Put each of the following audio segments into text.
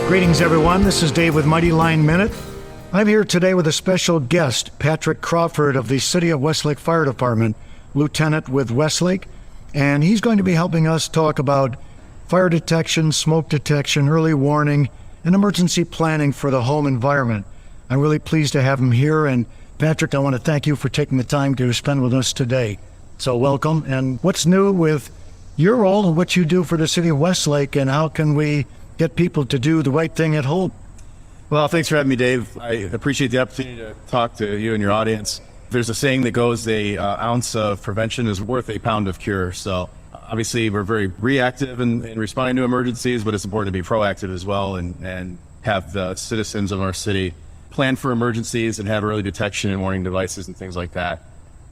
Greetings, everyone. This is Dave with Mighty Line Minute. I'm here today with a special guest, Patrick Crawford of the City of Westlake Fire Department, Lieutenant with Westlake, and he's going to be helping us talk about fire detection, smoke detection, early warning, and emergency planning for the home environment. I'm really pleased to have him here, and Patrick, I want to thank you for taking the time to spend with us today. So welcome, and what's new with your role and what you do for the City of Westlake, and how can we get people to do the right thing at home? Well, thanks for having me, Dave. I appreciate the opportunity to talk to you and your audience. There's a saying that goes, an ounce of prevention is worth a pound of cure. So obviously we're very reactive in responding to emergencies, but it's important to be proactive as well and have the citizens of our city plan for emergencies and have early detection and warning devices and things like that.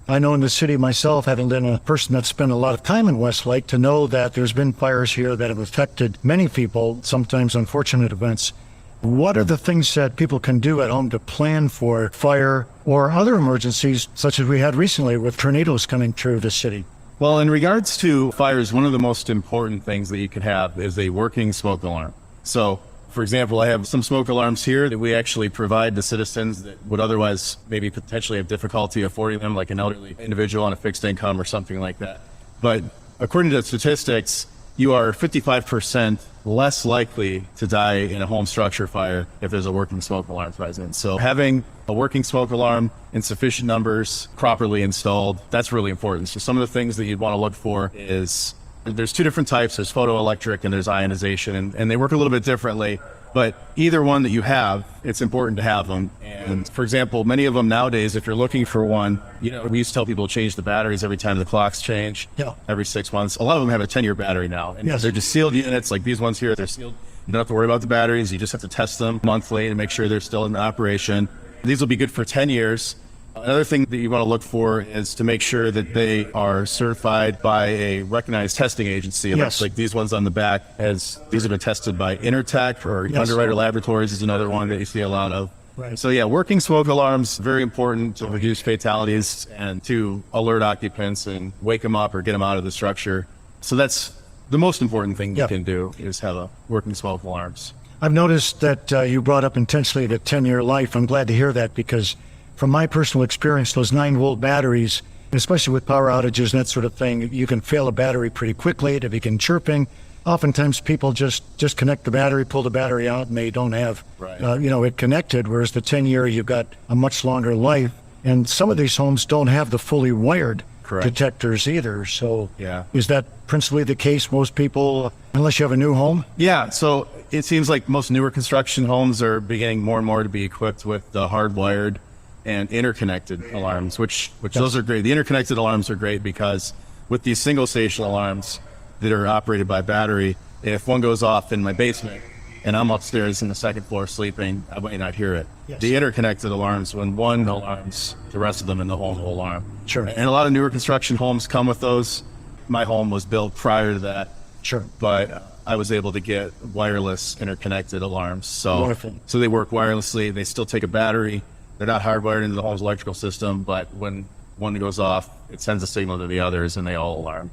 I know in the city myself, having been a person that's spent a lot of time in Westlake, to know that there's been fires here that have affected many people, sometimes unfortunate events. What are the things that people can do at home to plan for fire or other emergencies, such as we had recently with tornadoes coming through the city? Well, in regards to fires, one of the most important things that you can have is a working smoke alarm. So, for example, I have some smoke alarms here that we actually provide to citizens that would otherwise maybe potentially have difficulty affording them, like an elderly individual on a fixed income or something like that. But according to statistics, you are 55% less likely to die in a home structure fire if there's a working smoke alarm present. So having a working smoke alarm in sufficient numbers, properly installed, that's really important. So some of the things that you'd want to look for is, there's two different types. There's photoelectric and there's ionization, and they work a little bit differently. But either one that you have, it's important to have them. And for example, many of them nowadays, if you're looking for one, we used to tell people to change the batteries every time the clocks change, every 6 months. A lot of them have a 10-year battery now. And they're just sealed units, like these ones here, they're sealed. You don't have to worry about the batteries. You just have to test them monthly to make sure they're still in operation. These will be good for 10 years. Another thing that you want to look for is to make sure that they are certified by a recognized testing agency. Like these ones on the back, as these have been tested by Intertech, or Underwriter Laboratories is another one that you see a lot of. Right. So yeah, working smoke alarms, very important to reduce fatalities and to alert occupants and wake them up or get them out of the structure. So that's the most important thing you can do, is have a working smoke alarms. I've noticed that you brought up intentionally the 10-year life. I'm glad to hear that, because from my personal experience, those 9-volt batteries, especially with power outages and that sort of thing, you can fail a battery pretty quickly. They begin chirping. Oftentimes people just connect the battery, pull the battery out, and they don't have it connected, whereas the 10-year, you've got a much longer life. And some of these homes don't have the fully wired detectors either. So is that principally the case? Most people, unless you have a new home? Yeah, so it seems like most newer construction homes are beginning more and more to be equipped with the hardwired and interconnected alarms, which those are great. The interconnected alarms are great because with these single station alarms that are operated by battery, if one goes off in my basement and I'm upstairs in the second floor sleeping, I might not hear it. The interconnected alarms, when one alarms, the rest of them in the home will alarm. Sure. And a lot of newer construction homes come with those. My home was built prior to that. Sure. But I was able to get wireless interconnected alarms. So they work wirelessly. They still take a battery. They're not hardwired into the home's electrical system, but when one goes off, it sends a signal to the others and they all alarm.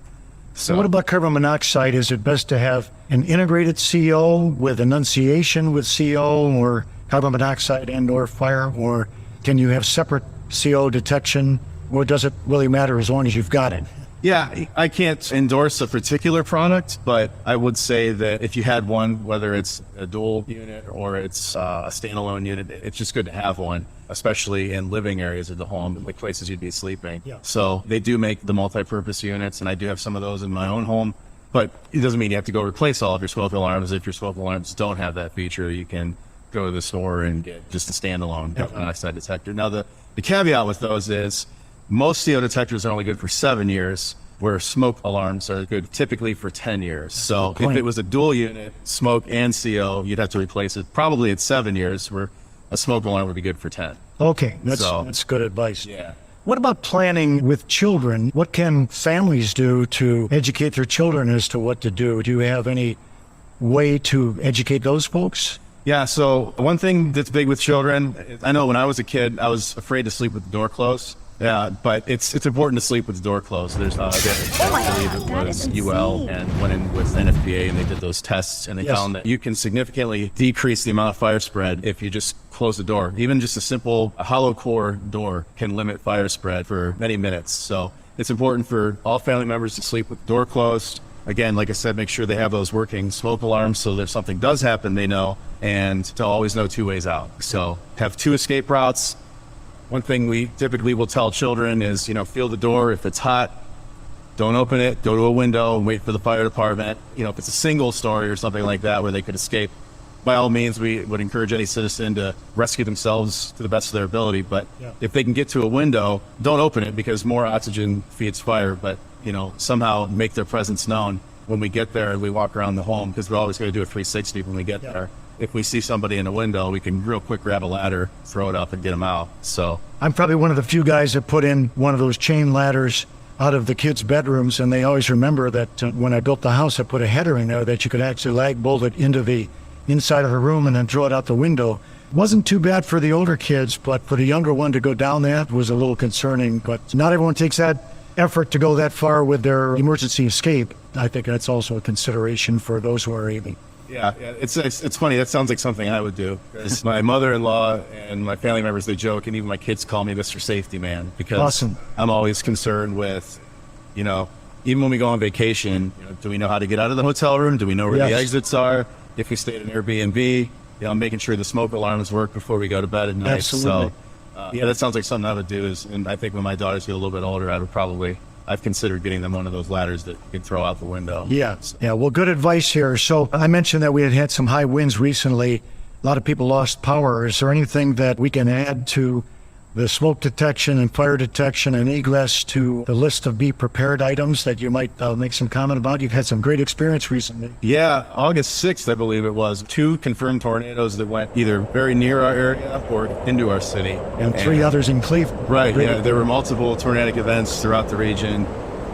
So what about carbon monoxide? Is it best to have an integrated CO with annunciation with CO, or carbon monoxide and or fire, or can you have separate CO detection, or does it really matter as long as you've got it? Yeah, I can't endorse a particular product, but I would say that if you had one, whether it's a dual unit or it's a standalone unit, it's just good to have one, especially in living areas of the home, like places you'd be sleeping. So they do make the multi-purpose units, and I do have some of those in my own home, but it doesn't mean you have to go replace all of your smoke alarms. If your smoke alarms don't have that feature, you can go to the store and get just a standalone carbon monoxide detector. Now, the caveat with those is, most CO detectors are only good for 7 years, where smoke alarms are good typically for 10 years. So if it was a dual unit, smoke and CO, you'd have to replace it probably at 7 years, where a smoke alarm would be good for 10. Okay, that's good advice. Yeah. What about planning with children? What can families do to educate their children as to what to do? Do you have any way to educate those folks? Yeah, so one thing that's big with children, I know when I was a kid, I was afraid to sleep with the door closed. Yeah, but it's important to sleep with the door closed. There's I believe it was UL and went in with NFPA and they did those tests and they found that you can significantly decrease the amount of fire spread if you just close the door. Even just a hollow core door can limit fire spread for many minutes. So it's important for all family members to sleep with the door closed. Again, like I said, make sure they have those working smoke alarms so that if something does happen, they know, and to always know 2 ways out. So have 2 escape routes. One thing we typically will tell children is, feel the door. If it's hot, don't open it. Go to a window and wait for the fire department. If it's a single story or something like that where they could escape, by all means, we would encourage any citizen to rescue themselves to the best of their ability. But if they can get to a window, don't open it because more oxygen feeds fire. But, somehow make their presence known when we get there and we walk around the home, because we're always going to do a 360 when we get there. If we see somebody in a window, we can real quick grab a ladder, throw it up, and get them out. So I'm probably one of the few guys that put in one of those chain ladders out of the kids' bedrooms, and they always remember that when I built the house, I put a header in there that you could actually lag bolt it into the inside of the room and then throw it out the window. Wasn't too bad for the older kids, but for the younger one to go down that was a little concerning. But not everyone takes that effort to go that far with their emergency escape. I think that's also a consideration for those who are able. Yeah, it's funny. That sounds like something I would do. My mother-in-law and my family members, they joke, and even my kids call me Mr. Safety Man because I'm always concerned with, even when we go on vacation, do we know how to get out of the hotel room? Do we know where the exits are? If we stay at an Airbnb, I'm making sure the smoke alarms work before we go to bed at night. Absolutely. So, that sounds like something I would do. And I think when my daughters get a little bit older, I've considered getting them one of those ladders that you can throw out the window. Yeah. Well, good advice here. So I mentioned that we had some high winds recently. A lot of people lost power. Is there anything that we can add to the smoke detection and fire detection and egress to the list of be prepared items that you might make some comment about? You've had some great experience recently. Yeah, August 6th, I believe it was, 2 confirmed tornadoes that went either very near our area or into our city. And 3 others in Cleveland. Right, there were multiple tornadic events throughout the region.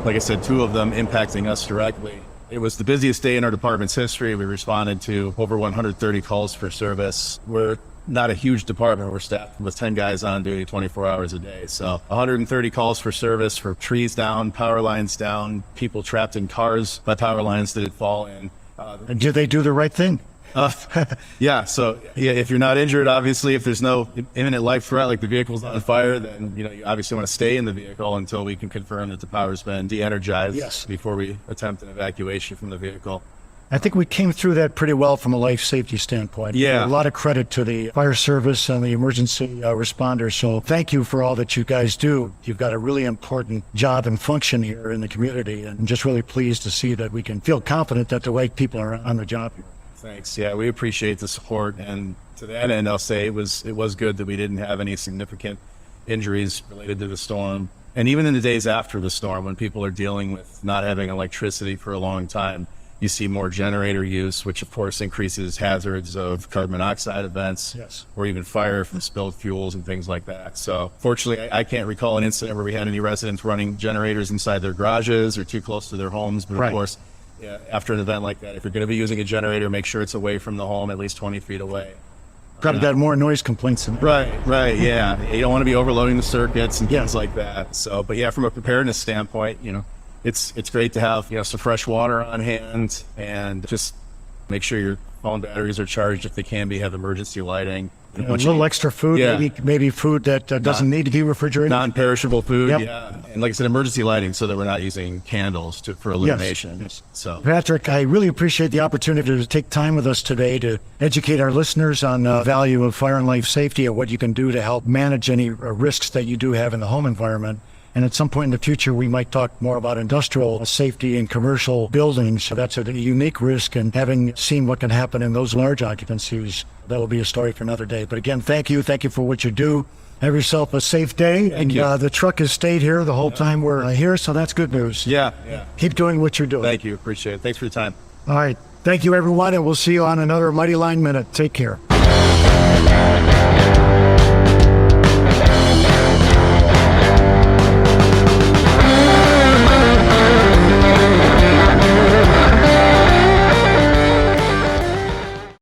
Like I said, 2 of them impacting us directly. It was the busiest day in our department's history. We responded to over 130 calls for service. We're not a huge department. We're staffed with 10 guys on duty 24 hours a day. So 130 calls for service for trees down, power lines down, people trapped in cars by power lines that had fallen. And did they do the right thing? So if you're not injured, obviously, if there's no imminent life threat, like the vehicle's on fire, then you obviously want to stay in the vehicle until we can confirm that the power's been de-energized before we attempt an evacuation from the vehicle. I think we came through that pretty well from a life safety standpoint. A lot of credit to the fire service and the emergency responders. So thank you for all that you guys do. You've got a really important job and function here in the community, and I'm just really pleased to see that we can feel confident that the right people are on the job here. Thanks. Yeah, we appreciate the support, and to that end, I'll say it was good that we didn't have any significant injuries related to the storm. And even in the days after the storm, when people are dealing with not having electricity for a long time, you see more generator use, which of course increases hazards of carbon monoxide events, or even fire from spilled fuels and things like that. So fortunately, I can't recall an incident where we had any residents running generators inside their garages or too close to their homes. But of course, after an event like that, if you're going to be using a generator, make sure it's away from the home, at least 20 feet away. Probably got more noise complaints than Right, yeah. You don't want to be overloading the circuits and things like that. So, but yeah, from a preparedness standpoint, it's great to have some fresh water on hand, and just make sure your phone batteries are charged if they can be. Have emergency lighting. A little extra food, maybe food that doesn't need to be refrigerated. Non-perishable food, and like I said, emergency lighting so that we're not using candles for illumination. So, Patrick, I really appreciate the opportunity to take time with us today to educate our listeners on the value of fire and life safety and what you can do to help manage any risks that you do have in the home environment. And at some point in the future, we might talk more about industrial safety in commercial buildings. So that's a unique risk, and having seen what can happen in those large occupancies, that will be a story for another day. But again, thank you for what you do. Have yourself a safe day. And the truck has stayed here the whole time we're here, so that's good news. Keep doing what you're doing. Thank you. Appreciate it. Thanks for your time. All right. Thank you, everyone, and we'll see you on another Mighty Line Minute. Take care.